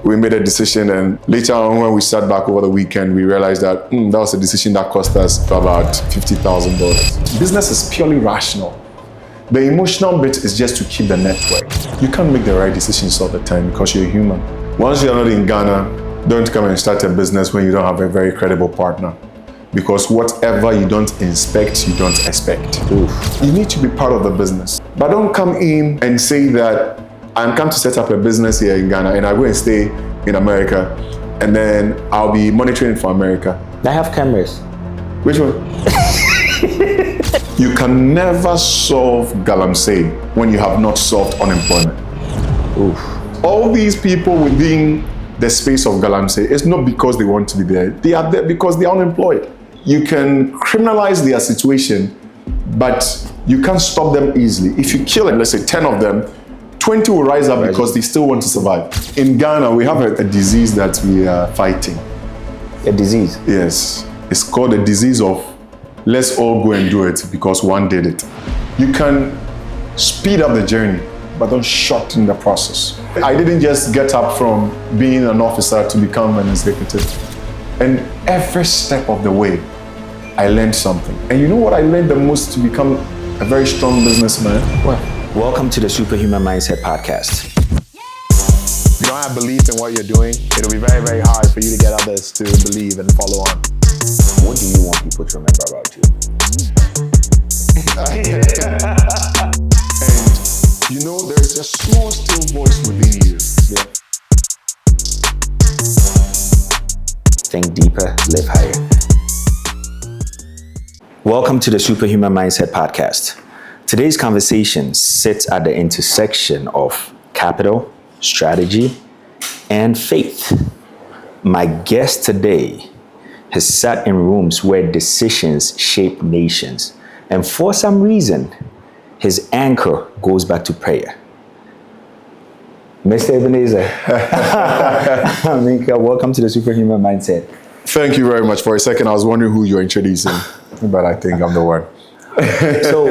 we made a decision, and later on when we sat back over the weekend, we realized that that was a decision that cost us about $50,000. Business is purely rational. The emotional bit is just to keep the network. You can't make the right decisions all the time because you're human. Once you're not in Ghana, don't come and start a business when you don't have a very credible partner. Because whatever you don't inspect, you don't expect. Oof. You need to be part of the business. But don't come in and say that I'm come to set up a business here in Ghana and I go and stay in America and then I'll be monitoring for America. I have cameras. Which one? You can never solve galamsey when you have not solved unemployment. Oof. All these people within the space of galamsey, it's not because they want to be there. They are there because they are unemployed. You can criminalize their situation, but you can't stop them easily. If you kill, let's say 10 of them, 20 will rise up because they still want to survive. In Ghana, we have a disease that we are fighting. A disease? Yes. It's called a disease of let's all go and do it because one did it. You can speed up the journey, but don't shorten the process. I didn't just get up from being an officer to become an executive. And every step of the way, I learned something. And you know what I learned the most to become a very strong businessman? What? Welcome to the SuperHuman Mindset Podcast. If you don't have belief in what you're doing, it'll be very, very hard for you to get others to believe and follow on. What do you want people to remember about you? And you know, there's a small, still voice within you. Yeah. Think deeper, live higher. Welcome to the SuperHuman Mindset Podcast. Today's conversation sits at the intersection of capital, strategy, and faith. My guest today has sat in rooms where decisions shape nations, and for some reason, his anchor goes back to prayer. Mr. Ebenezer Amankwaah-Minka, welcome to the SuperHuman Mindset. Thank you very much. For a second, I was wondering who you're introducing, but I think I'm the one. So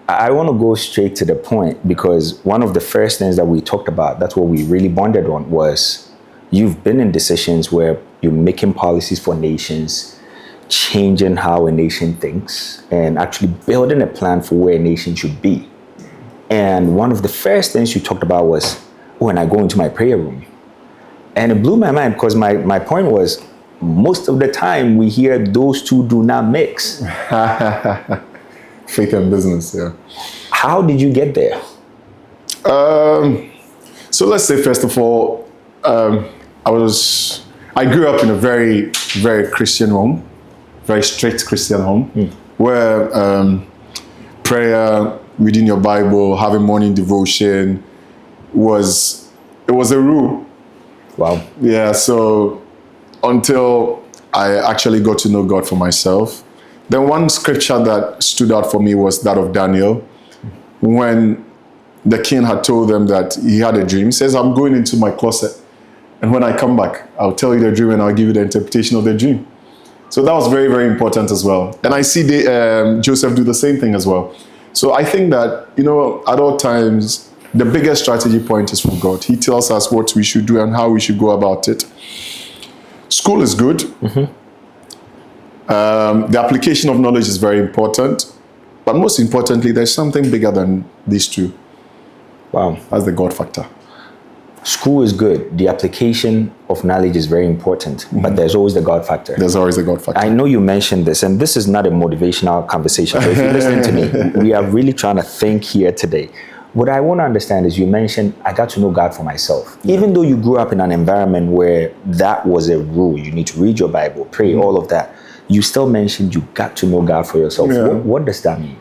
I want to go straight to the point because one of the first things that we talked about, that's what we really bonded on, was you've been in decisions where you're making policies for nations, changing how a nation thinks, and actually building a plan for where a nation should be. And one of the first things you talked about was when I go into my prayer room. And it blew my mind because my point was most of the time we hear those two do not mix. Faith and business, yeah. How did you get there? So let's say, first of all, I grew up in a very, very Christian home, very strict Christian home, where prayer, reading your Bible, having morning devotion was a rule. Wow. Yeah, so until I actually got to know God for myself. Then one scripture that stood out for me was that of Daniel. When the king had told them that he had a dream, he says, I'm going into my closet. And when I come back, I'll tell you the dream and I'll give you the interpretation of the dream. So that was very, very important as well. And I see Joseph do the same thing as well. So I think that, at all times, the biggest strategy point is from God. He tells us what we should do and how we should go about it. School is good. Mm-hmm. The application of knowledge is very important. But most importantly, there's something bigger than these two. Wow. That's the God factor. School is good. The application of knowledge is very important. Mm-hmm. But there's always the God factor. There's always the God factor. I know you mentioned this, and this is not a motivational conversation. But if you listen to me, we are really trying to think here today. What I want to understand is you mentioned, I got to know God for myself. Yeah. Even though you grew up in an environment where that was a rule, you need to read your Bible, pray, all of that. You still mentioned you got to know God for yourself. Yeah. What does that mean?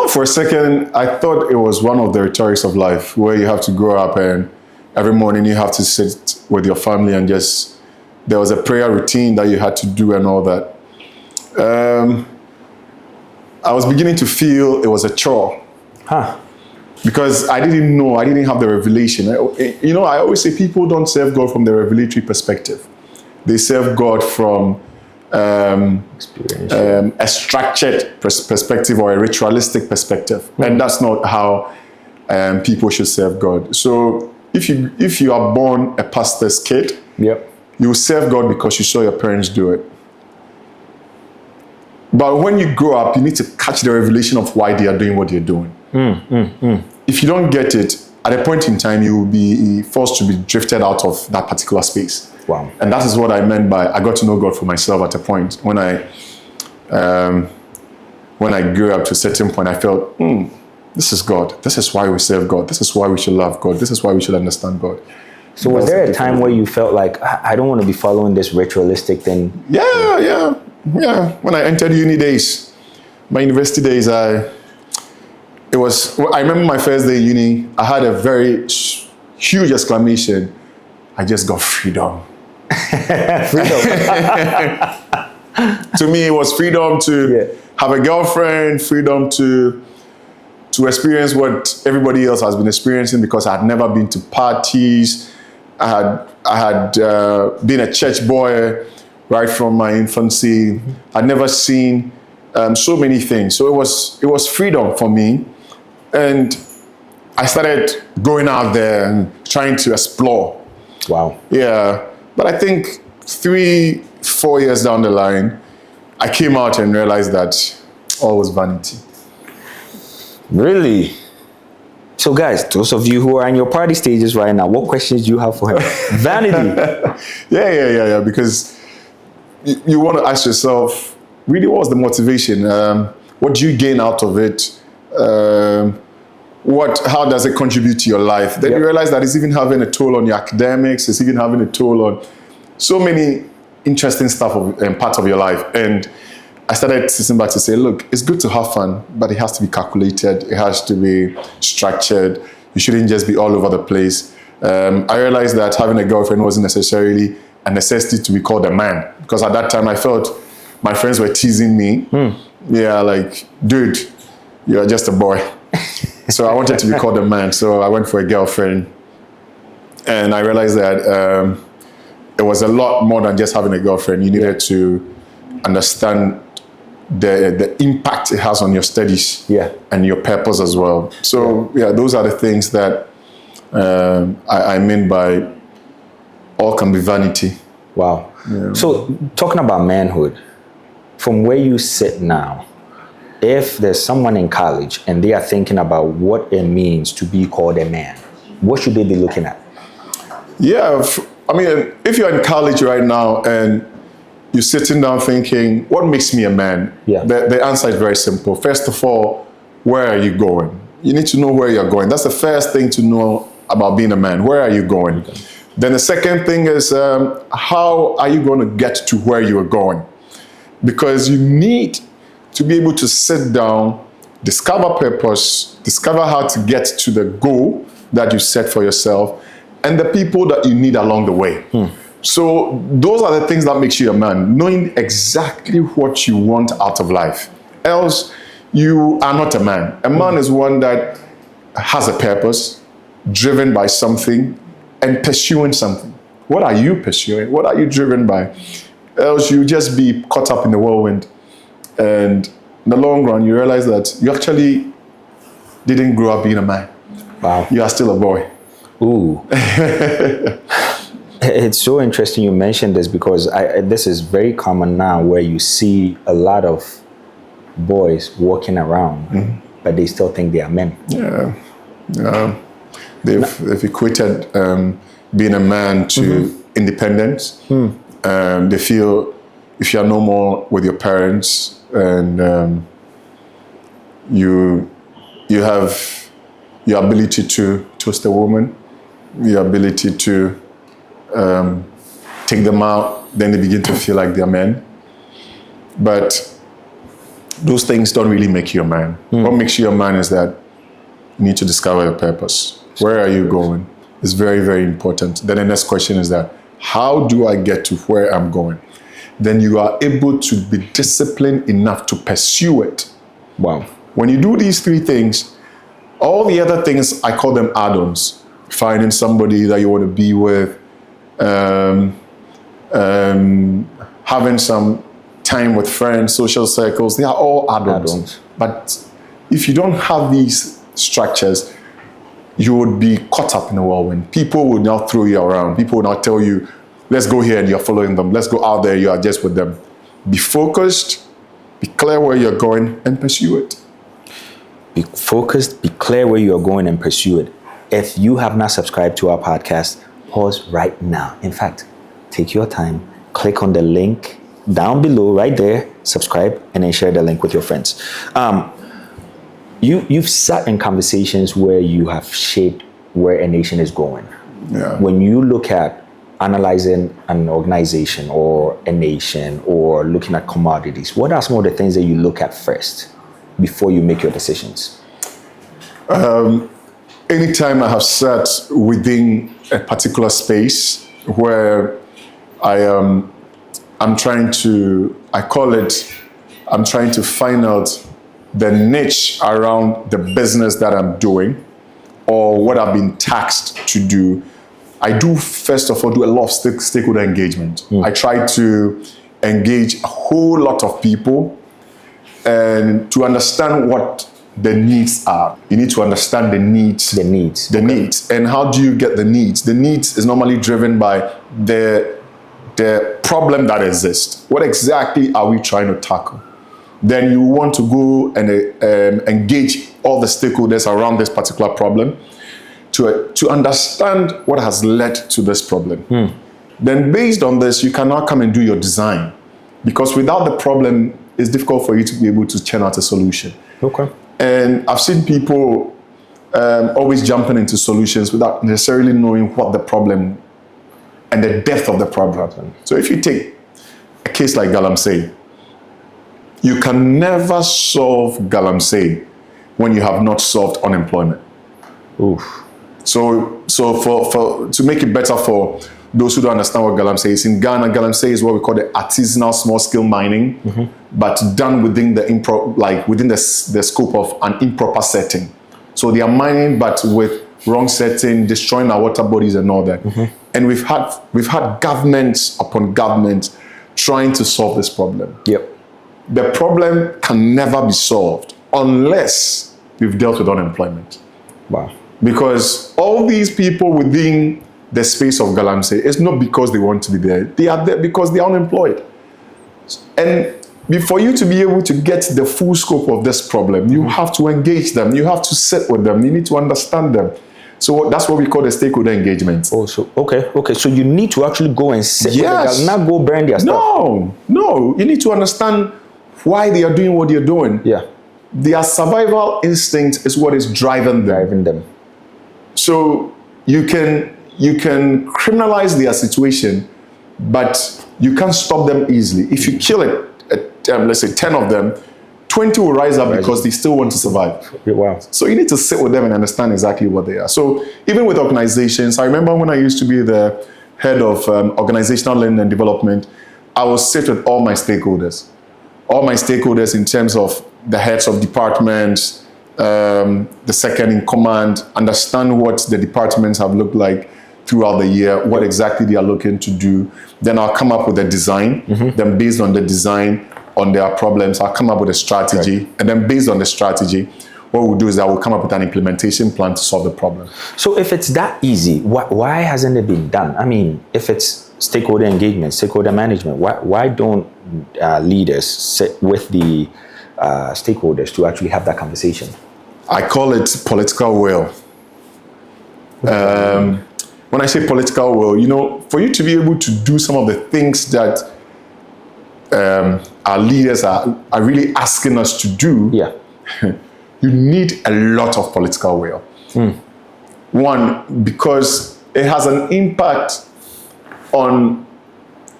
For a second, I thought it was one of the rhetorics of life where you have to grow up and every morning you have to sit with your family and there was a prayer routine that you had to do and all that. I was beginning to feel it was a chore. Because I didn't know, I didn't have the revelation. I always say people don't serve God from the revelatory perspective. They serve God from a structured perspective or a ritualistic perspective. Mm-hmm. And that's not how people should serve God. So if you are born a pastor's kid, Yep. you serve God because you saw your parents do it. But when you grow up, you need to catch the revelation of why they are doing what they're doing. If you don't get it, at a point in time, you will be forced to be drifted out of that particular space. Wow. And that is what I meant by I got to know God for myself at a point. When I grew up to a certain point, I felt, this is God. This is why we serve God. This is why we should love God. This is why we should understand God. So was there a time where you felt like, I don't want to be following this ritualistic thing? Yeah. When I entered uni days, my university days, I remember my first day in uni, I had a very huge exclamation. I just got freedom. To me, it was freedom to have a girlfriend, freedom to experience what everybody else has been experiencing, because I had never been to parties. I had been a church boy right from my infancy. I'd never seen so many things. So it was freedom for me. And I started going out there and trying to explore. Wow. Yeah. But I think 3-4 years down the line, I came out and realized that all was vanity. Really? So guys, those of you who are in your party stages right now, what questions do you have for him? Vanity. Yeah. Because you want to ask yourself, really, what was the motivation? What do you gain out of it? How does it contribute to your life? Then you realize that it's even having a toll on your academics. It's even having a toll on so many interesting stuff and parts of your life. And I started sitting back to say, look, it's good to have fun, but it has to be calculated. It has to be structured. You shouldn't just be all over the place. I realized that having a girlfriend wasn't necessarily a necessity to be called a man, because at that time I felt my friends were teasing me. Yeah, like, dude, you're just a boy. So I wanted to be called a man. So I went for a girlfriend, and I realized that it was a lot more than just having a girlfriend. You needed to understand the impact it has on your studies and your purpose as well. So those are the things that I mean by all can be vanity. Wow. Yeah. So talking about manhood, from where you sit now, if there's someone in college and they are thinking about what it means to be called a man, what should they be looking at? Yeah, I mean, if you're in college right now and you're sitting down thinking, what makes me a man? The answer is very simple. First of all, where are you going? You need to know where you're going. That's the first thing to know about being a man. Where are you going? Okay. Then the second thing is, how are you going to get to where you are going? Because you need to be able to sit down, discover purpose, discover how to get to the goal that you set for yourself, and the people that you need along the way. So those are the things that makes you a man, knowing exactly what you want out of life. Else, you are not a man. A man is one that has a purpose, driven by something, and pursuing something. What are you pursuing? What are you driven by? Else you just be caught up in the whirlwind. And in the long run, you realize that you actually didn't grow up being a man. Wow. You are still a boy. Ooh. It's so interesting you mentioned this, because this is very common now, where you see a lot of boys walking around, but they still think they are men. Yeah. They've equated being a man to independence. They feel if you are no more with your parents and you have your ability to toast a woman, your ability to take them out, then they begin to feel like they're men. But those things don't really make you a man. What makes you a man is that you need to discover your purpose. Where are you going? It's very, very important. Then the next question is that, how do I get to where I'm going? Then you are able to be disciplined enough to pursue it. Wow. When you do these three things, all the other things, I call them add-ons. Finding somebody that you want to be with, having some time with friends, social circles, they are all add-ons. But if you don't have these structures, you would be caught up in a whirlwind. People will now throw you around. People will now tell you, let's go here, and you're following them. Let's go out there, you are just with them. Be focused, be clear where you're going, and pursue it. Be focused, be clear where you're going, and pursue it. If you have not subscribed to our podcast, pause right now. In fact, take your time, click on the link down below right there, subscribe, and then share the link with your friends. You've sat in conversations where you have shaped where a nation is going. Yeah. When you look at analyzing an organization or a nation or looking at commodities, what are some of the things that you look at first before you make your decisions? Anytime I have sat within a particular space where I'm trying to find out the niche around the business that I'm doing or what I've been tasked to do, I do first of all do a lot of stakeholder engagement. I try to engage a whole lot of people and to understand what the needs are. You need to understand the needs. The needs. The needs. And how do you get the needs? The needs is normally driven by the problem that exists. What exactly are we trying to tackle? Then you want to go and engage all the stakeholders around this particular problem to understand what has led to this problem. Then based on this, you can now come and do your design. Because without the problem, it's difficult for you to be able to churn out a solution. Okay. And I've seen people always jumping into solutions without necessarily knowing what the problem and the depth of the problem. So if you take a case like Galamsey, you can never solve Galamsey when you have not solved unemployment. Oof. So for to make it better for those who don't understand what Galamsey is, in Ghana, Galamsey is what we call the artisanal small-scale mining, but done within within the scope of an improper setting. So they are mining, but with wrong setting, destroying our water bodies and all that. And we've had governments upon governments trying to solve this problem. Yep. The problem can never be solved unless we've dealt with unemployment. Wow. Because all these people within the space of Galamsey, it's not because they want to be there. They are there because they are unemployed. And for you to be able to get the full scope of this problem, you have to engage them. You have to sit with them. You need to understand them. So that's what we call the stakeholder engagement. Oh, so okay. So you need to actually go and sit with the guys, not go burn their stuff. No. You need to understand why they are doing what they're doing. Yeah. Their survival instinct is what is driving them. So you can criminalize their situation, but you can't stop them easily. If you kill let's say 10 of them, 20 will rise up because they still want to survive. Wow. So you need to sit with them and understand exactly what they are. So even with organizations, I remember when I used to be the head of organizational learning and development, I would sit with all my stakeholders. All my stakeholders in terms of the heads of departments, the second in command, understand what the departments have looked like throughout the year, what exactly they are looking to do. Then I'll come up with a design. Then based on the design, on their problems, I'll come up with a strategy. Right. And then based on the strategy, what we'll do is I will come up with an implementation plan to solve the problem. So if it's that easy, why hasn't it been done? I mean, if it's stakeholder engagement, stakeholder management, why don't leaders sit with the stakeholders to actually have that conversation? I call it political will. When I say political will, for you to be able to do some of the things that our leaders are really asking us to do, you need a lot of political will. One, because it has an impact on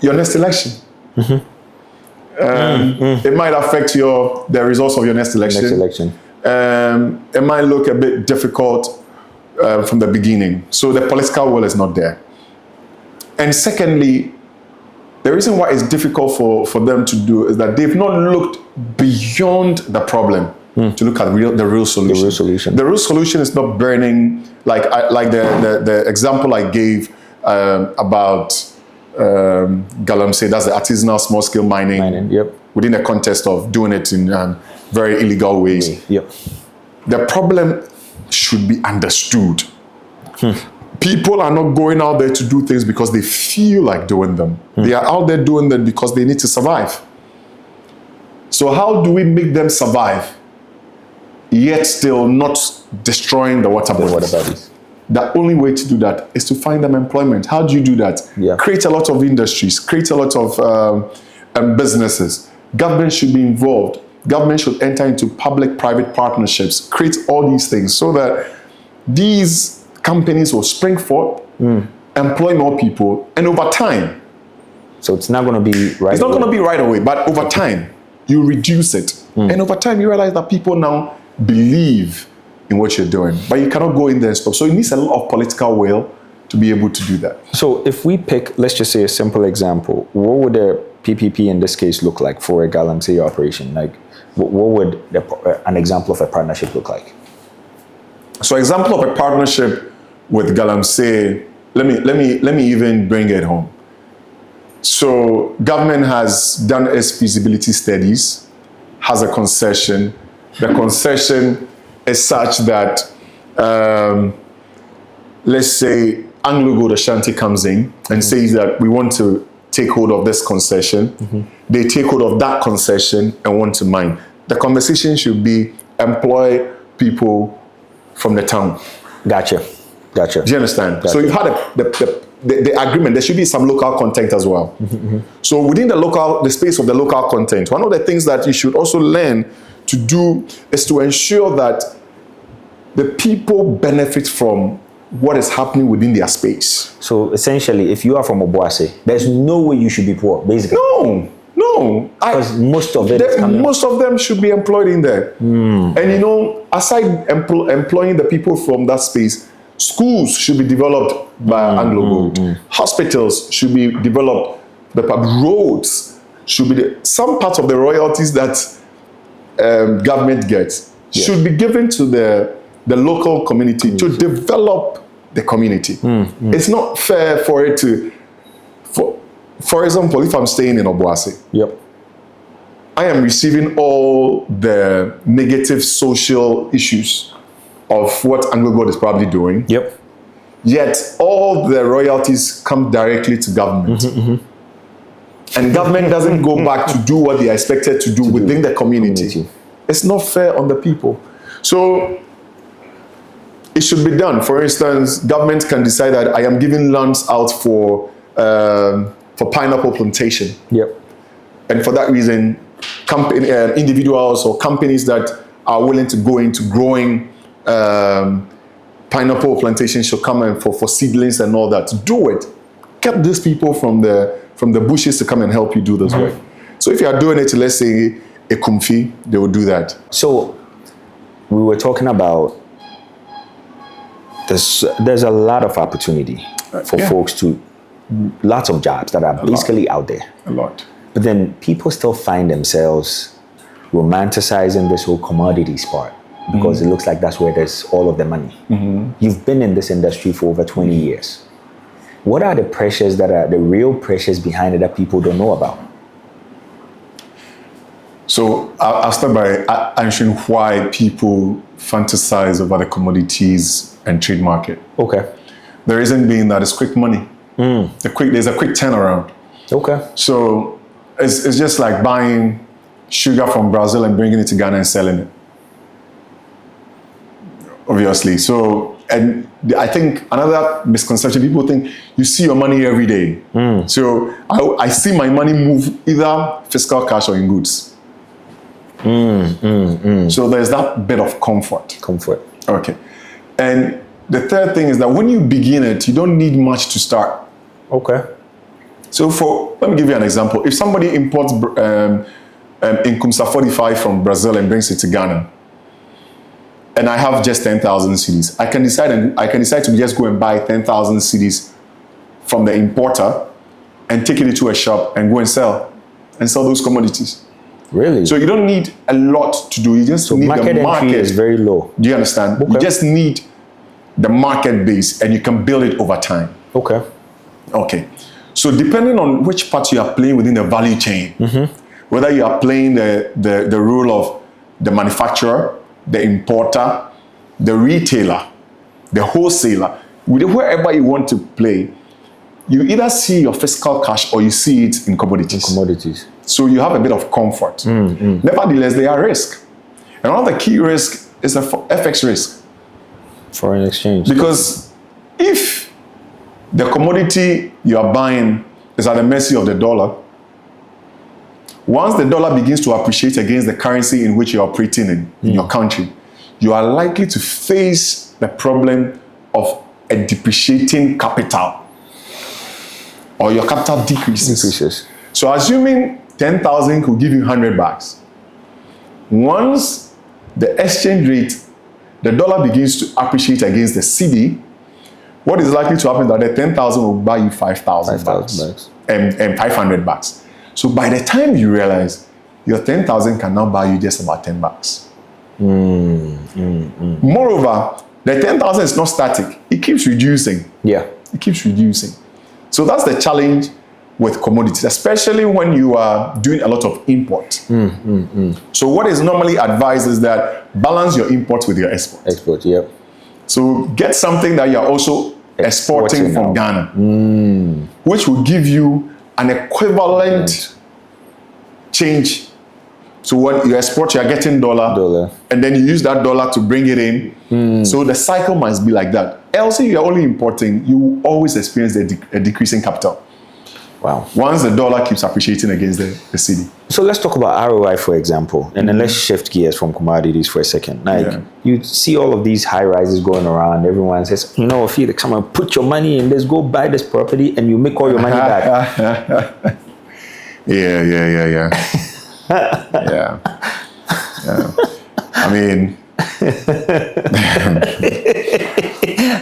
your next election. It might affect the results of your next election. It might look a bit difficult from the beginning. So the political will is not there. And secondly, the reason why it's difficult for them to do is that they've not looked beyond the problem to look at the real solution. The real solution is not burning, like the example I gave about Galamsey, that's the artisanal small-scale mining. Within the context of doing it in very illegal ways. The problem should be understood. People are not going out there to do things because they feel like doing them. They are out there doing them because they need to survive. So how do we make them survive, yet still not destroying the water bodies? The only way to do that is to find them employment. How do you do that? Create a lot of industries, create a lot of businesses. Government should be involved. Government should enter into public-private partnerships, create all these things so that these companies will spring forth, employ more people, and over time. So it's not going to be right It's not going to be right away, but over time, you reduce it. And over time, you realize that people now believe in what you're doing, but you cannot go in there and stop. So it needs a lot of political will to be able to do that. So if we pick, let's just say a simple example, what would a PPP in this case look like for a Galamsey operation? Like, what would an example of a partnership look like? So example of a partnership with Galamsey, let me even bring it home. So government has done its feasibility studies, has a concession. The concession is such that, let's say AngloGold Ashanti comes in and says that we want to take hold of this concession. They take hold of that concession and want to mine. The conversation should be employ people from the town. Gotcha. Do you understand? Gotcha. So you've had the agreement. There should be some local content as well. So within the space of the local content, one of the things that you should also learn to do is to ensure that the people benefit from what is happening within their space. So essentially, if you are from Obuasi, there's no way you should be poor, basically. No. Because most of it is coming. Most of them should be employed in there. And aside employing the people from that space, schools should be developed by AngloGold. Hospitals should be developed. The roads should be some part of the royalties that government gets should be given to the local community to develop the community. It's not fair for it to, for example, if I'm staying in Obuasi, I am receiving all the negative social issues of what AngloGold is probably doing. Yet all the royalties come directly to government. And government doesn't go back to do what they are expected to do within the community. It's not fair on the people. So it should be done. For instance, government can decide that I am giving lands out for pineapple plantation. And for that reason, individuals or companies that are willing to go into growing pineapple plantation should come in for seedlings and all that. Do it. Get these people from the bushes to come and help you do this work. So if you are doing it to, let's say, a Kumfi, they will do that. So we were talking about there's a lot of opportunity for folks to, lots of jobs that are basically out there. A lot. But then people still find themselves romanticizing this whole commodities part because it looks like that's where there's all of the money. You've been in this industry for over 20 years. What are the pressures that are the real pressures behind it that people don't know about? So I'll start by answering why people fantasize over the commodities and trade market. Okay. The reason being that it's quick money. There's a quick turnaround. Okay. So it's just like buying sugar from Brazil and bringing it to Ghana and selling it. Obviously. So, and I think another misconception, people think you see your money every day. So I see my money move either fiscal cash or in goods. So there's that bit of comfort. Okay. And the third thing is that when you begin it, you don't need much to start. Okay. So let me give you an example. If somebody imports Inkumsa 45 from Brazil and brings it to Ghana, and I have just 10,000 cedis, I can decide to just go and buy 10,000 cedis from the importer and take it into a shop and go and sell those commodities. Really? So you don't need a lot to do. You just need the market. Entry is very low. Do you understand? Okay. You just need the market base and you can build it over time. Okay. So depending on which part you are playing within the value chain, whether you are playing the role of the manufacturer, the importer, the retailer, the wholesaler, wherever you want to play, you either see your physical cash or you see it in commodities. So you have a bit of comfort. Nevertheless, there are risks. And one of the key risks is the FX risk. Foreign exchange. Because if the commodity you are buying is at the mercy of the dollar, once the dollar begins to appreciate against the currency in which you're operating in your country, you are likely to face the problem of a depreciating capital, or your capital decreases. So assuming 10,000 could give you $100, once the exchange rate, the dollar begins to appreciate against the cedi, what is likely to happen is that the 10,000 will buy you $5,000 and $500. So by the time you realize, your 10,000 can now buy you just about $10. Moreover, the 10,000 is not static. It keeps reducing. Yeah. It keeps reducing. So that's the challenge with commodities, especially when you are doing a lot of import. So what is normally advised is that balance your imports with your export. Yeah. So get something that you're also exporting from Ghana, which will give you an equivalent change. So when you export, you're getting dollar, and then you use that dollar to bring it in. So the cycle must be like that. Else, if you're only importing, you always experience a decreasing capital. Wow. Once the dollar keeps appreciating against the cedi. So let's talk about ROI, for example, and then let's shift gears from commodities for a second. Like, you see all of these high rises going around. Everyone says, you know, Felix, come on, put your money in this, go buy this property, and you make all your money back. Yeah. I mean,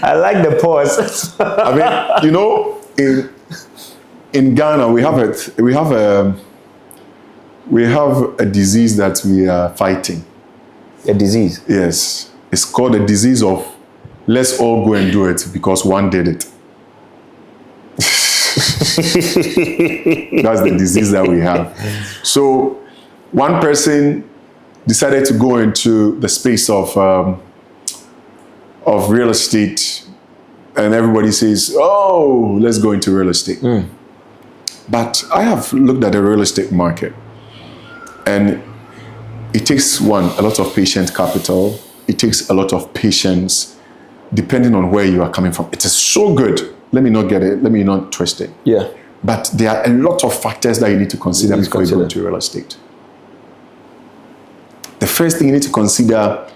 I like the pause. I mean, you know, in Ghana, we have a disease that we are fighting. A disease? Yes. It's called the disease of let's all go and do it because one did it. That's the disease that we have. So one person decided to go into the space of real estate, and everybody says, oh, let's go into real estate. But I have looked at the real estate market, and it takes a lot of patient capital. It takes a lot of patience, depending on where you are coming from. It is so good. Let me not get it. Let me not twist it. Yeah. But there are a lot of factors that you need to consider before you go into real estate. The first thing you need to consider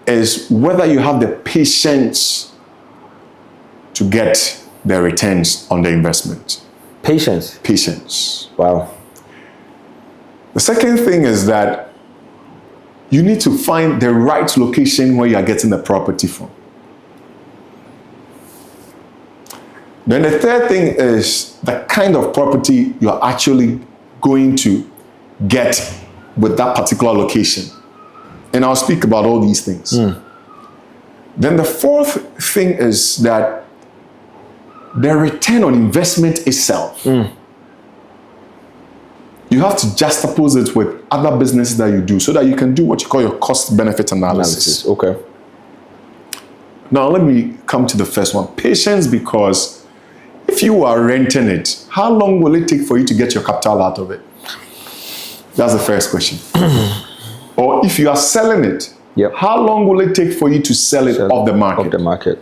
is whether you have the patience to get the returns on the investment. Patience. Wow. The second thing is that you need to find the right location where you are getting the property from. Then the third thing is the kind of property you're actually going to get with that particular location. And I'll speak about all these things. Then the fourth thing is that the return on investment itself. You have to juxtapose it with other businesses that you do so that you can do what you call your cost-benefit analysis. Okay. Now, let me come to the first one. Patience, because if you are renting it, how long will it take for you to get your capital out of it? That's the first question. Or if you are selling it, how long will it take for you to sell it off the market?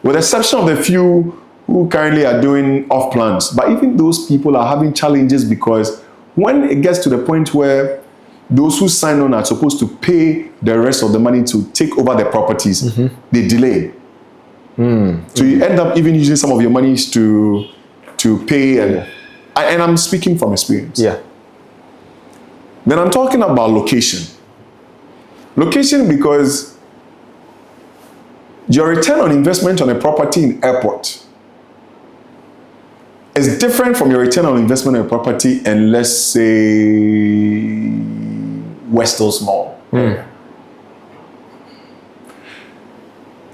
With the exception of the few who currently are doing off plans. But even those people are having challenges because when it gets to the point where those who sign on are supposed to pay the rest of the money to take over the properties, they delay. So you end up even using some of your monies to pay. And I'm speaking from experience. Yeah. Then I'm talking about location. Location because your return on investment on a property in airport is different from your return on investment on a property in, let's say, West Hills Mall.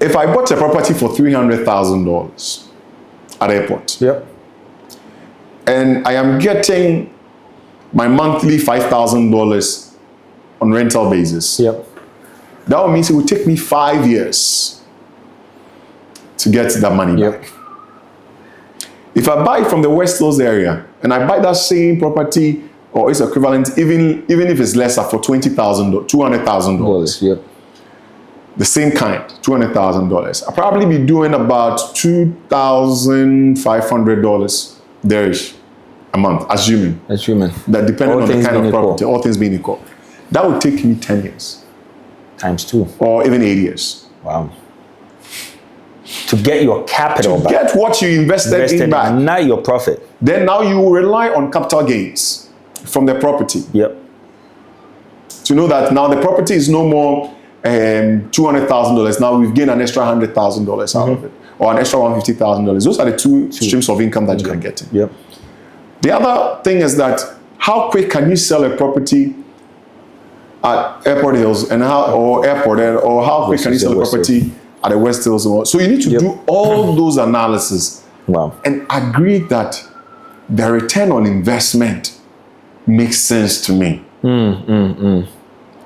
If I bought a property for $300,000 at airport, and I am getting my monthly $5,000 on rental basis, That would mean it would take me 5 years to get that money back. If I buy from the West Hills area and I buy that same property or its equivalent, even if it's lesser, for $20,000, $200,000. Yep. The same kind, $200,000. I'll probably be doing about $2,500 there-ish a month, assuming. That depending on the kind of property, all things being equal. That would take me 10 years. Times 2. Or even 8 years. Wow. To get your capital back. Get what you invested in back. Not your profit. Then now you rely on capital gains from the property. Yep. To know that now the property is no more $200,000. Now we've gained an extra $100,000 out of it, or an extra $150,000. Those are the two streams of income that you can get in. Yep. The other thing is that how quick can you sell a property at Airport Hills or how quick can you sell a property at the West Hills? So you need to do all those analysis and agree that the return on investment makes sense to me.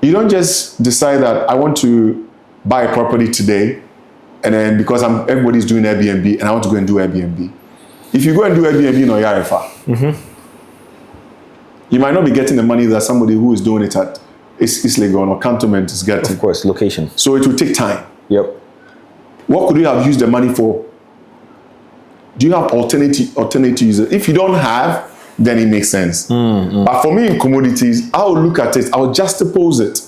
You don't just decide that I want to buy a property today, and then because everybody's doing Airbnb and I want to go and do Airbnb. If you go and do Airbnb in Oyarifa, you might not be getting the money that somebody who is doing it at East Legon or Cantonment is getting. Of course, location. So it will take time. Yep. What could you have used the money for? Do you have alternative uses? If you don't have, then it makes sense. But for me in commodities, I will look at it, I will juxtapose it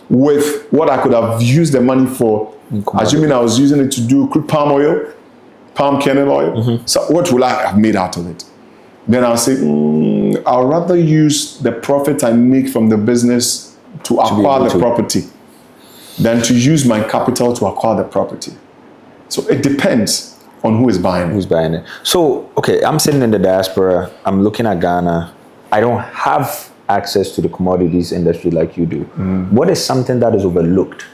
with what I could have used the money for. Assuming I was using it to do crude palm oil, palm kernel oil. So what will I have made out of it? Then I'll say, I'll rather use the profit I make from the business to acquire the property than to use my capital to acquire the property. So it depends on who is buying it. Who's buying it. So, okay, I'm sitting in the diaspora. I'm looking at Ghana. I don't have access to the commodities industry like you do. What is something that is overlooked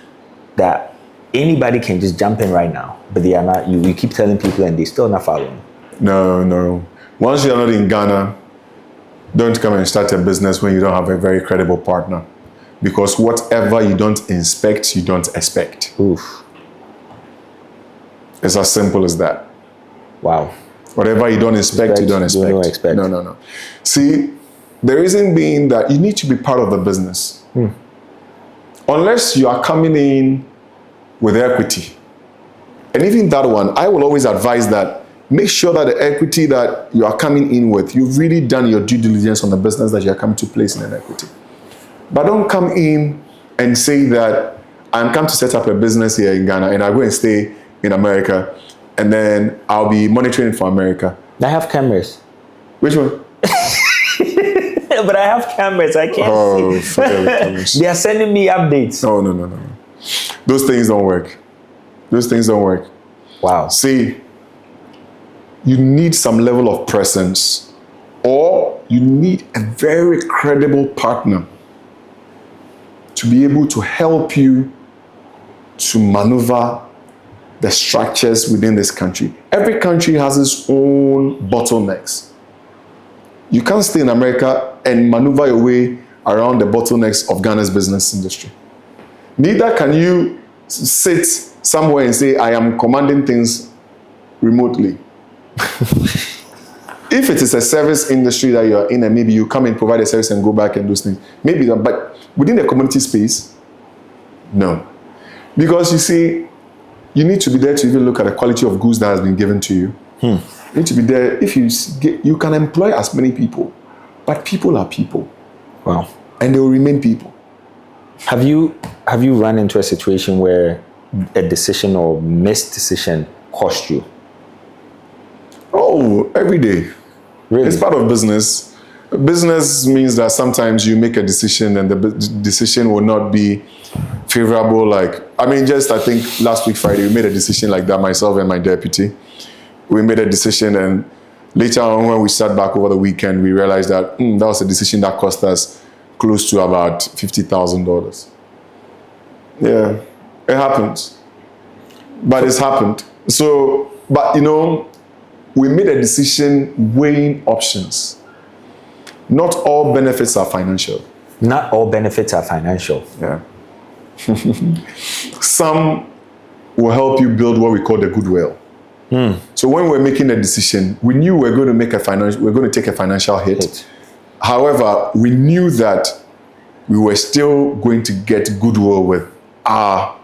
that anybody can just jump in right now, but they are not, you keep telling people and they still not following? No. Once you're not in Ghana, don't come and start a business when you don't have a very credible partner. Because whatever you don't inspect, you don't expect. Oof. It's as simple as that. Wow. Whatever you don't expect, you don't expect. No. See, the reason being that you need to be part of the business. Unless you are coming in with equity. And even that one, I will always advise that make sure that the equity that you are coming in with, you've really done your due diligence on the business that you are coming to place in an equity. But don't come in and say that I'm come to set up a business here in Ghana and I go and stay in America and then I'll be monitoring it for America. I have cameras. Which one? But I have cameras. I can't see. Forget the cameras. They are sending me updates. No. Those things don't work. Wow. See, you need some level of presence, or you need a very credible partner to be able to help you to maneuver the structures within this country. Every country has its own bottlenecks. You can't stay in America and maneuver your way around the bottlenecks of Ghana's business industry. Neither can you sit somewhere and say, I am commanding things remotely. If it is a service industry that you are in and maybe you come and provide a service and go back and do things, maybe that, but within the commodity space, no. Because you see, you need to be there to even look at the quality of goods that has been given to you. You need to be there. If you can employ as many people, but people are people. Wow. And they will remain people. Have you run into a situation where a decision or missed decision cost you? Oh, every day. Really? It's part of business. Business means that sometimes you make a decision and the decision will not be favorable. Like, I think last week, Friday, we made a decision like that, myself and my deputy. We made a decision, and later on when we sat back over the weekend, we realized that that was a decision that cost us close to about $50,000. Yeah, it happens. But it's happened. So, but we made a decision weighing options. Not all benefits are financial. Not all benefits are financial. Yeah. Some will help you build what we call the goodwill. So when we're making a decision, we knew we're going to take a financial hit. However, we knew that we were still going to get goodwill with our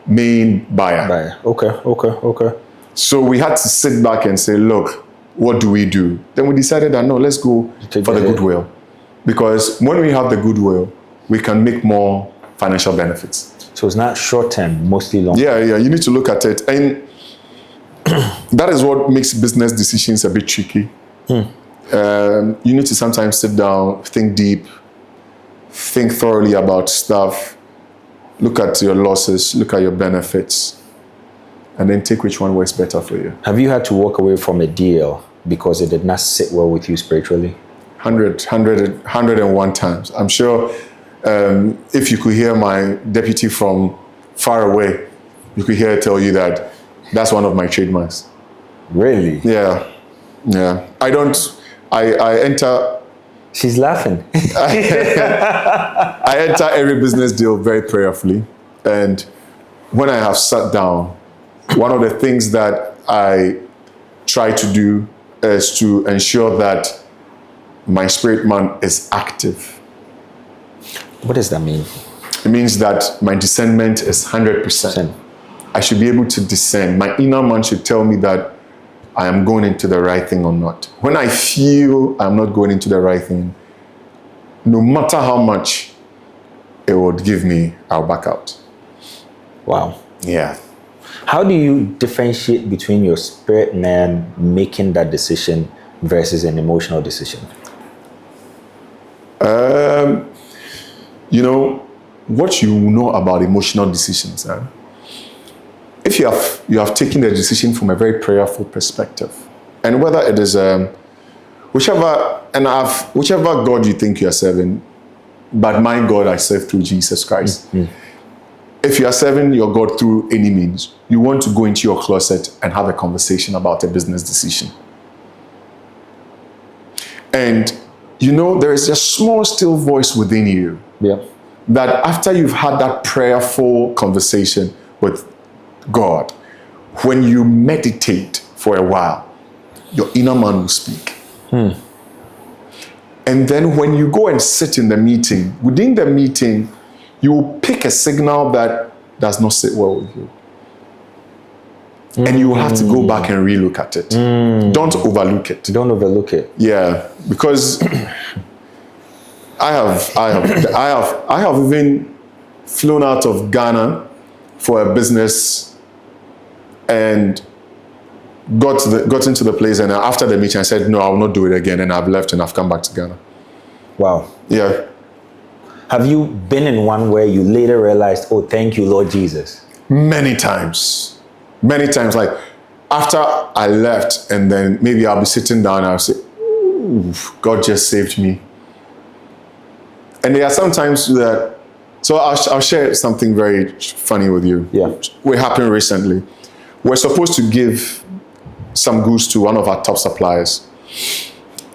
main buyer. Okay. So we had to sit back and say, look, what do we do? Then we decided that, no, let's go for the goodwill. Because when we have the goodwill, we can make more financial benefits. So it's not short term, mostly long. Yeah, you need to look at it. And that is what makes business decisions a bit tricky. You need to sometimes sit down, think deep, think thoroughly about stuff, look at your losses, look at your benefits, and then take which one works better for you. Have you had to walk away from a deal because it did not sit well with you spiritually? 101 times. I'm sure if you could hear my deputy from far away, you could hear her tell you that that's one of my trademarks. Really? Yeah. I enter. She's laughing. I enter every business deal very prayerfully. And when I have sat down, one of the things that I try to do is to ensure that my spirit man is active. What does that mean? It means that my discernment is 100%. I should be able to discern. My inner man should tell me that I am going into the right thing or not. When I feel I'm not going into the right thing, no matter how much it would give me, I'll back out. Wow. Yeah. How do you differentiate between your spirit man making that decision versus an emotional decision? What you know about emotional decisions, if you have taken the decision from a very prayerful perspective, and whether it is whichever God you think you are serving, but my God I serve through Jesus Christ. If you are serving your God through any means, you want to go into your closet and have a conversation about a business decision. And there is a small still voice within you. Yeah. That after you've had that prayerful conversation with God, when you meditate for a while, your inner man will speak. And then when you go and sit in the meeting, within the meeting, you will pick a signal that does not sit well with you. And you will have to go back and relook at it. Don't overlook it. Don't overlook it. Yeah, because I have even flown out of Ghana for a business and got into the place, and after the meeting I said, no, I will not do it again, and I've left and I've come back to Ghana. Wow. Yeah. Have you been in one where you later realized, oh, thank you, Lord Jesus? Many times. Like after I left, and then maybe I'll be sitting down and I'll say, ooh, God just saved me. And there are sometimes that, so I'll share something very funny with you. Yeah. What happened recently. We're supposed to give some goods to one of our top suppliers.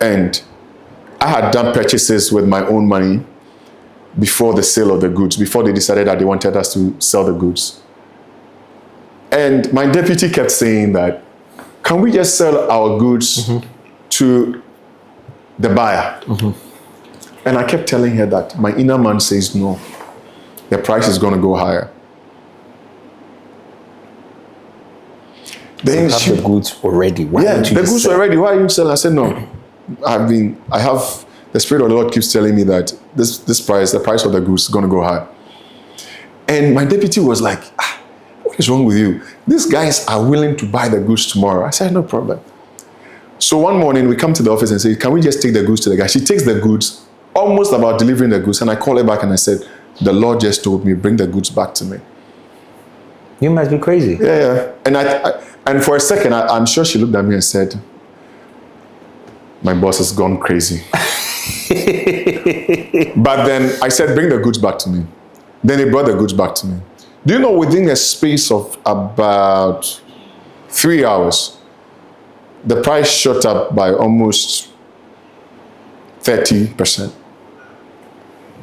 And I had done purchases with my own money before the sale of the goods, before they decided that they wanted us to sell the goods. And my deputy kept saying that, can we just sell our goods to the buyer? And I kept telling her that my inner man says no. The price is going to go higher. Then you have the goods already. Why the goods are ready. Why are you selling? I said no. I have the Spirit of the Lord keeps telling me that this price, the price of the goods is going to go high. And my deputy was like, what is wrong with you? These guys are willing to buy the goods tomorrow. I said, no problem. So one morning we come to the office and say, can we just take the goods to the guy? She takes the goods, almost about delivering the goods. And I call her back and I said, the Lord just told me, bring the goods back to me. You must be crazy. Yeah. And for a second, I'm sure she looked at me and said, my boss has gone crazy. But then I said, bring the goods back to me. Then they brought the goods back to me. Do you know, within a space of about 3 hours, the price shot up by almost 30%.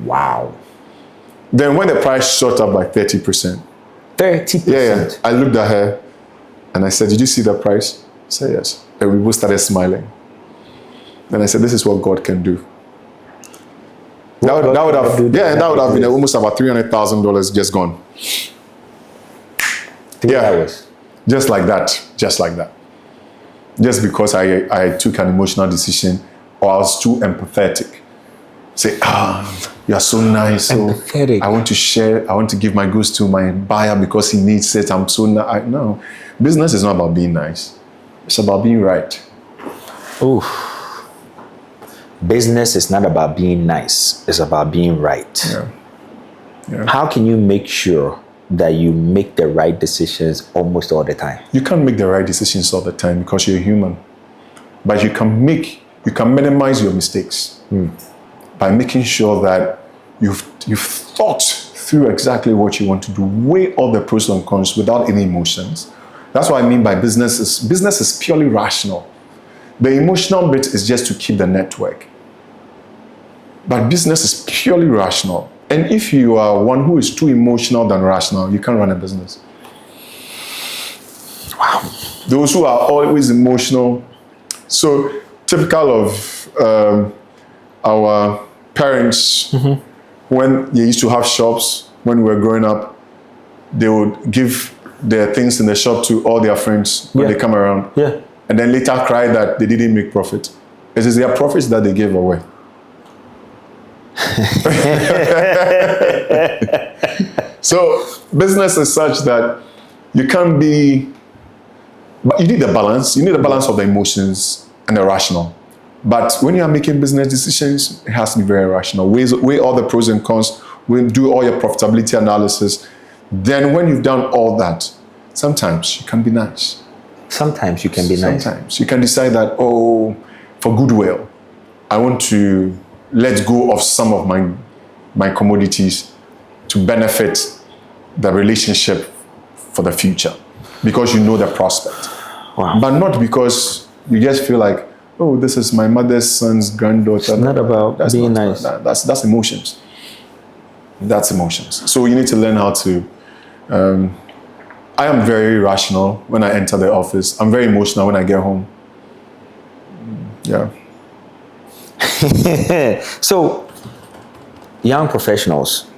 Wow. Then when the price shot up by 30%, 30%. yeah, I looked at her and I said, did you see the price? She said, yes. And we both started smiling. Then I said, this is what God can do. That would have been almost about $300,000 just gone. 3 hours. Just like that. Just because I took an emotional decision or I was too empathetic. Say, you are so nice. So empathetic. I want to share, I want to give my goods to my buyer because he needs it. I'm so nice. No, business is not about being nice. It's about being right. Ooh. Business is not about being nice. It's about being right. Yeah. How can you make sure that you make the right decisions almost all the time? You can't make the right decisions all the time because you're human. But you can minimize your mistakes by making sure that you've thought through exactly what you want to do, weigh all the pros and cons without any emotions. That's what I mean by business is purely rational. The emotional bit is just to keep the network. But business is purely rational. And if you are one who is too emotional than rational, you can't run a business. Wow. Those who are always emotional. So typical of our parents, when they used to have shops, when we were growing up, they would give their things in the shop to all their friends when they come around. Yeah. And then later cry that they didn't make profit. It is their profits that they gave away. So business is such that you can't be, but you need a balance. You need a balance of the emotions and the rational. But when you are making business decisions, it has to be very rational. Weigh all the pros and cons, do all your profitability analysis. Then when you've done all that, sometimes you can be nice. Sometimes you can be nice. Sometimes you can decide that, for goodwill, I want to let go of some of my commodities to benefit the relationship for the future because you know the prospect. Wow. But not because you just feel like, this is my mother's son's granddaughter. It's not about being nice. That's emotions. That's emotions. So you need to learn how to... I am very rational when I enter the office. I'm very emotional when I get home. Yeah. So, young professionals,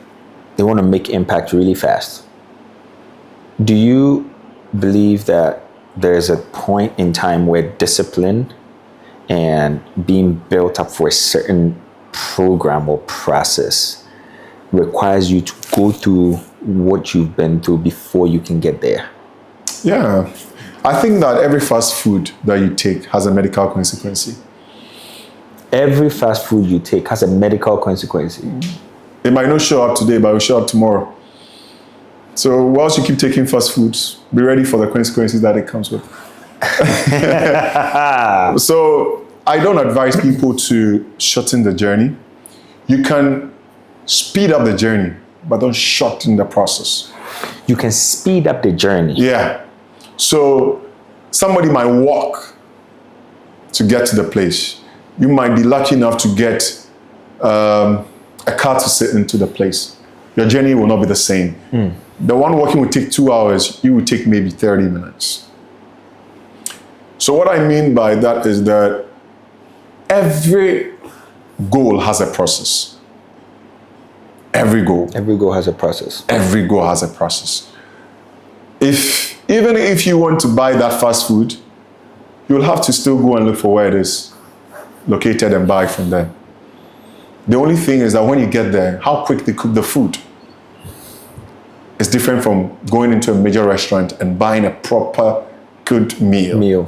they want to make impact really fast. Do you believe that there's a point in time where discipline and being built up for a certain program or process requires you to go through what you've been through before you can get there? Yeah. I think that every fast food that you take has a medical consequence. Every fast food you take has a medical consequence. It might not show up today, but it will show up tomorrow. So whilst you keep taking fast foods, be ready for the consequences that it comes with. So I don't advise people to shorten the journey. You can speed up the journey, but don't shorten the process. You can speed up the journey. Yeah. So somebody might walk to get to the place. You might be lucky enough to get a car to sit into the place. Your journey will not be the same. The one walking will take 2 hours. You will take maybe 30 minutes. So what I mean by that is that every goal has a process. Every goal. Every goal has a process. Every goal has a process. Even if you want to buy that fast food, you'll have to still go and look for where it is located and buy from there. The only thing is that when you get there, how quick they cook the food is different from going into a major restaurant and buying a proper good meal.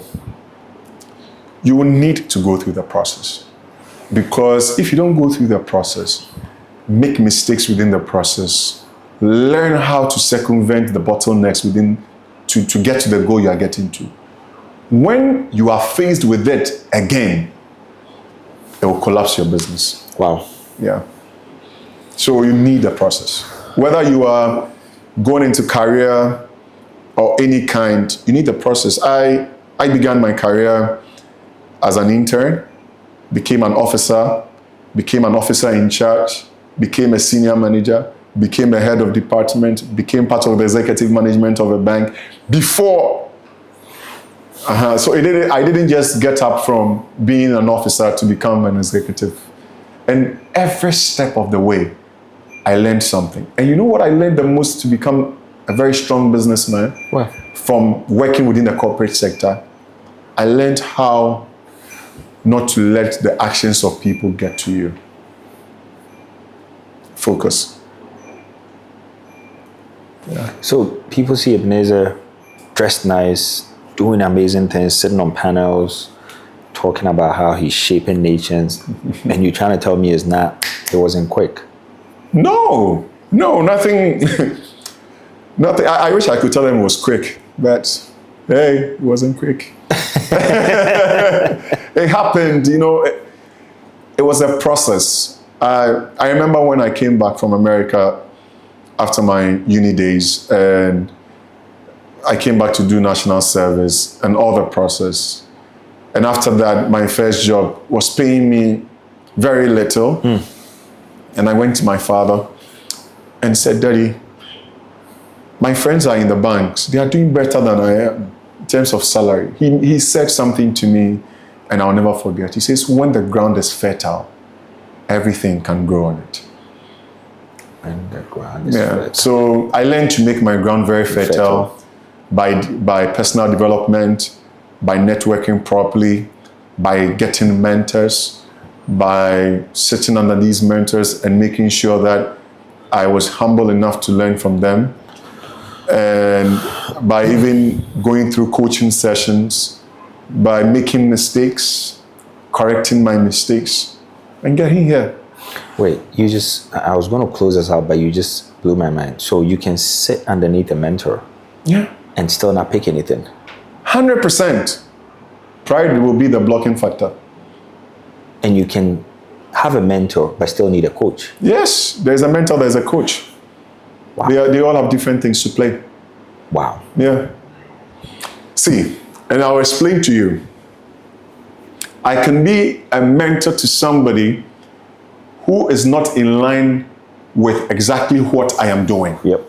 You will need to go through the process. Because if you don't go through the process, make mistakes within the process, learn how to circumvent the bottlenecks to get to the goal you are getting to. When you are faced with it again, it will collapse your business. Wow. Yeah. So you need a process. Whether you are going into career or any kind, you need a process. I began my career as an intern, became an officer in charge, became a senior manager, became a head of department, became part of the executive management of a bank before. So I didn't just get up from being an officer to become an executive. And every step of the way, I learned something. And you know what I learned the most to become a very strong businessman? What? From working within the corporate sector, I learned how not to let the actions of people get to you. Focus. Yeah. So people see Ebenezer dressed nice, doing amazing things, sitting on panels, talking about how he's shaping nations, and you're trying to tell me it wasn't quick. No, nothing. Nothing. I wish I could tell them it was quick, but hey, it wasn't quick. It happened, it was a process. I remember when I came back from America after my uni days, and I came back to do national service and all the process. And after that, my first job was paying me very little. And I went to my father and said, Daddy, my friends are in the banks. They are doing better than I am in terms of salary. He said something to me, and I'll never forget. He says, when the ground is fertile, everything can grow on it. And the ground is fertile. So I learned to make my ground very fertile by personal development, by networking properly, by getting mentors, by sitting under these mentors and making sure that I was humble enough to learn from them, and by even going through coaching sessions, by making mistakes, correcting my mistakes, and getting here. Wait, I was going to close this out, but you just blew my mind. So you can sit underneath a mentor and still not pick anything. 100%. Pride will be the blocking factor. And you can have a mentor, but still need a coach. Yes, there's a mentor, there's a coach. Wow. They all have different things to play. Wow. Yeah. See, and I'll explain to you. I can be a mentor to somebody who is not in line with exactly what I am doing. Yep.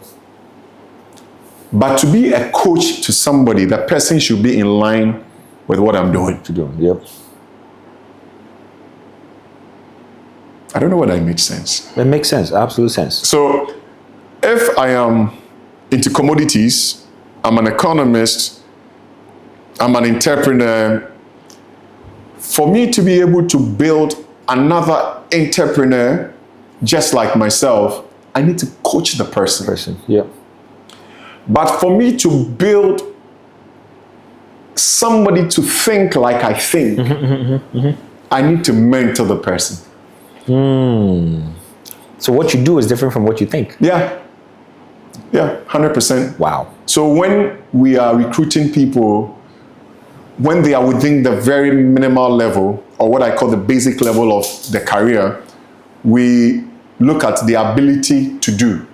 But to be a coach to somebody, that person should be in line with what I'm doing. Yep. I don't know whether it makes sense. It makes sense, absolute sense. So if I am into commodities, I'm an economist, I'm an entrepreneur, for me to be able to build another entrepreneur just like myself, I need to coach the person. Yeah. But for me to build somebody to think like I think, I need to mentor the person. So what you do is different from what you think. Yeah, 100%. Wow. So when we are recruiting people, when they are within the very minimal level, or what I call the basic level of the career, we look at the ability to do.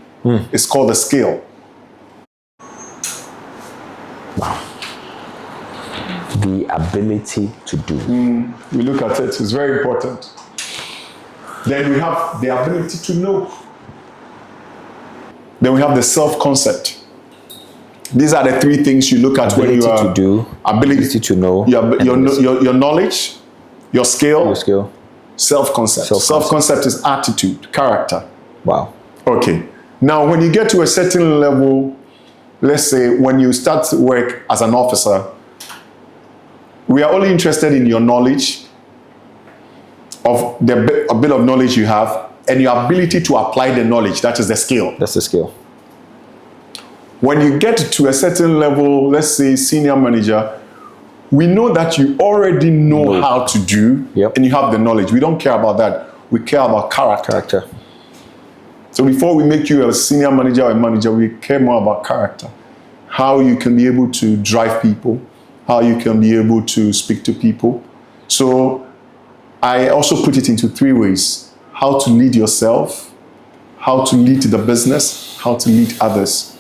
It's called a skill. Wow. The ability to do. We look at it, it's very important. Then we have the ability to know. Then we have the self-concept. These are the three things you look at when you are... Ability to do, ability to know. Your knowledge, your skill, self-concept. Self-concept is attitude, character. Wow. Okay. Now, when you get to a certain level, let's say when you start to work as an officer, we are only interested in your knowledge, of a bit of knowledge you have, and your ability to apply the knowledge. That is the skill. That's the skill. When you get to a certain level, let's say senior manager, we know that you already know how to do, and you have the knowledge. We don't care about that. We care about character. So before we make you a senior manager or a manager, we care more about character. How you can be able to drive people, how you can be able to speak to people. So I also put it into three ways: how to lead yourself, how to lead the business, how to lead others.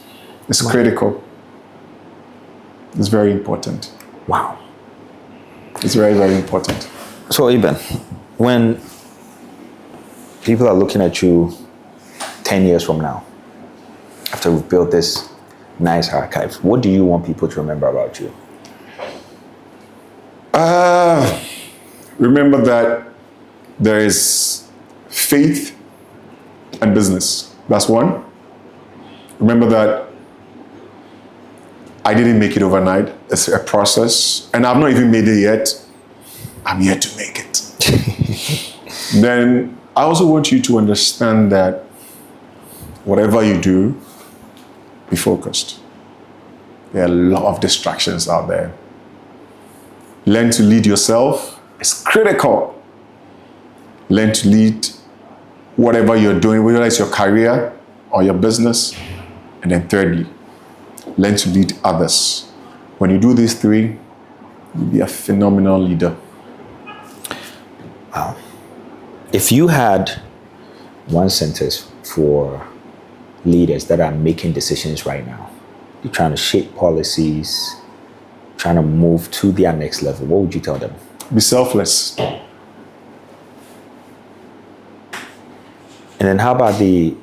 It's critical. It's very important. Wow. It's very, very important. So Eben, when people are looking at you 10 years from now, after we've built this nice archive, what do you want people to remember about you? Remember that there is faith and business. That's one. Remember that I didn't make it overnight. It's a process. And I've not even made it yet. I'm yet to make it. Then I also want you to understand that whatever you do, be focused. There are a lot of distractions out there. Learn to lead yourself. It's critical. Learn to lead whatever you're doing, whether it's your career or your business. And then thirdly, learn to lead others. When you do these three, you'll be a phenomenal leader. Wow. If you had one sentence for leaders that are making decisions right now, you're trying to shape policies, trying to move to their next level, what would you tell them? Be selfless. And then how about the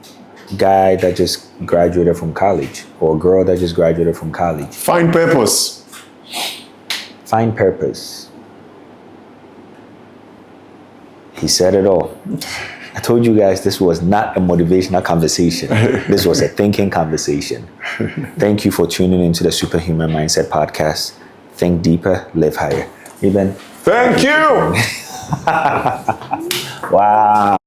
guy that just graduated from college or girl that just graduated from college? Find purpose. Find purpose. He said it all. I told you guys this was not a motivational conversation. This was a thinking conversation. Thank you for tuning into the SuperHuman Mindset Podcast. Think deeper, live higher. Eben. Thank you. Wow.